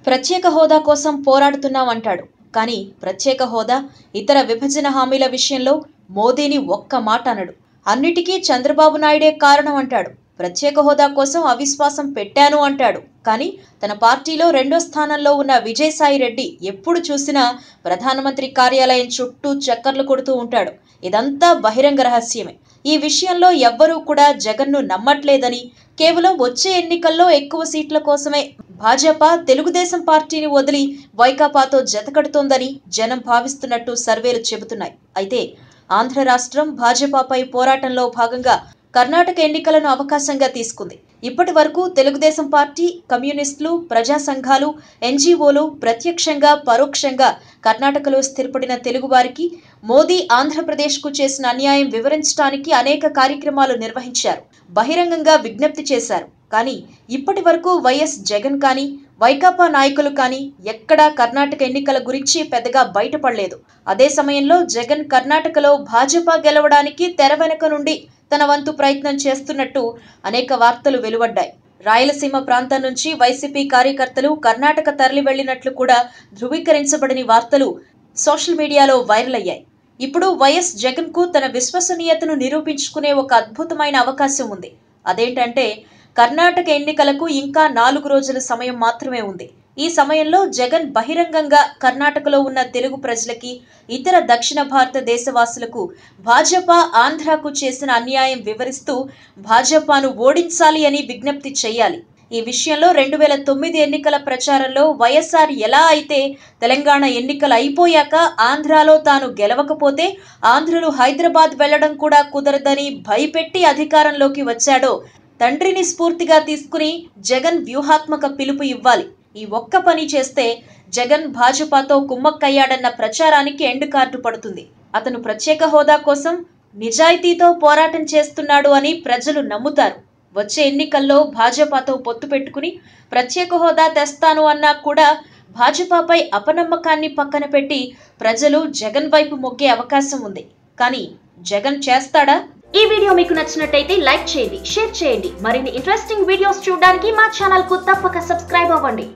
ప్రత్యేక హోదా కోసం పోరాడుతున్నామంటాడు. కానీ ప్రత్యేక హోదా, ఇతర విభజన హామీల విషయంలో మోదీని ఒక్క మాట అనడు. అన్నిటికీ చంద్రబాబు నాయుడే కారణం అంటాడు. ప్రత్యేక హోదా కోసం అవిశ్వాసం పెట్టాను అంటాడు. కానీ తన పార్టీలో రెండో స్థానంలో ఉన్న విజయసాయి రెడ్డి ఎప్పుడు చూసినా ప్రధానమంత్రి కార్యాలయం చుట్టూ చక్కర్లు కొడుతూ ఉంటాడు. ఇదంతా బహిరంగ రహస్యమే. ఈ విషయంలో ఎవ్వరూ కూడా జగన్ను నమ్మట్లేదని, కేవలం వచ్చే ఎన్నికల్లో ఎక్కువ సీట్ల కోసమే భాజపా తెలుగుదేశం పార్టీని వదిలి వైకాపాతో జతకడుతోందని జనం భావిస్తున్నట్టు సర్వేలు చెబుతున్నాయి. అయితే ఆంధ్ర రాష్ట్రం భాజపాపై పోరాటంలో భాగంగా కర్ణాటక ఎన్నికలను అవకాశంగా తీసుకుంది. ఇప్పటి వరకు తెలుగుదేశం పార్టీ, కమ్యూనిస్టులు, ప్రజా సంఘాలు, ఎన్జీఓలు ప్రత్యక్షంగా పరోక్షంగా కర్ణాటకలో స్థిరపడిన తెలుగువారికి మోదీ ఆంధ్రప్రదేశ్కు చేసిన అన్యాయం వివరించడానికి అనేక కార్యక్రమాలు నిర్వహించారు, బహిరంగంగా విజ్ఞప్తి చేశారు. కానీ ఇప్పటి వరకు వైఎస్ జగన్ కానీ, వైకాపా నాయకులు కానీ ఎక్కడా కర్ణాటక ఎన్నికల గురించి పెద్దగా బయటపడలేదు. అదే సమయంలో జగన్ కర్ణాటకలో భాజపా గెలవడానికి తెర వెనుక నుండి తన వంతు ప్రయత్నం చేస్తున్నట్టు అనేక వార్తలు వెలువడ్డాయి. రాయలసీమ ప్రాంతం నుంచి వైసీపీ కార్యకర్తలు కర్ణాటక తరలి వెళ్లినట్లు కూడా ధృవీకరించబడని వార్తలు సోషల్ మీడియాలో వైరల్ అయ్యాయి. ఇప్పుడు వైఎస్ జగన్ కు తన విశ్వసనీయతను నిరూపించుకునే ఒక అద్భుతమైన అవకాశం ఉంది. అదేంటంటే కర్ణాటక ఎన్నికలకు ఇంకా 4 రోజుల సమయం మాత్రమే ఉంది. ఈ సమయంలో జగన్ బహిరంగంగా కర్ణాటకలో ఉన్న తెలుగు ప్రజలకి, ఇతర దక్షిణ భారత దేశవాసులకు భాజపా ఆంధ్రాకు చేసిన అన్యాయం వివరిస్తూ భాజపాను ఓడించాలి అని విజ్ఞప్తి చేయాలి. ఈ విషయంలో 2009 ఎన్నికల ప్రచారంలో వైఎస్ఆర్ ఎలా అయితే తెలంగాణ ఎన్నికలు అయిపోయాక ఆంధ్రాలో తాను గెలవకపోతే ఆంధ్రులు హైదరాబాద్ వెళ్లడం కూడా కుదరదని భయపెట్టి అధికారంలోకి వచ్చాడో, తండ్రిని స్ఫూర్తిగా తీసుకుని జగన్ వ్యూహాత్మక పిలుపు ఇవ్వాలి. ఈ ఒక్క పని చేస్తే జగన్ భాజపాతో కుమ్మక్కయ్యాడన్న ప్రచారానికి ఎండ్ కార్డు పడుతుంది. అతను ప్రత్యేక హోదా కోసం నిజాయితీతో పోరాటం చేస్తున్నాడు అని ప్రజలు నమ్ముతారు. వచ్చే ఎన్నికల్లో భాజపాతో పొత్తు పెట్టుకుని ప్రత్యేక హోదా తెస్తాను అన్నా కూడా భాజపాపై అపనమ్మకాన్ని పక్కన పెట్టి ప్రజలు జగన్ వైపు మొగ్గే అవకాశం ఉంది. కానీ జగన్ చేస్తాడా? ఈ వీడియో మీకు నచ్చినట్టయితే లైక్ చేయండి, షేర్ చేయండి. మరిన్ని ఇంట్రెస్టింగ్ వీడియోస్ చూడడానికి మా ఛానల్ కు తప్పక సబ్స్క్రైబ్ అవ్వండి.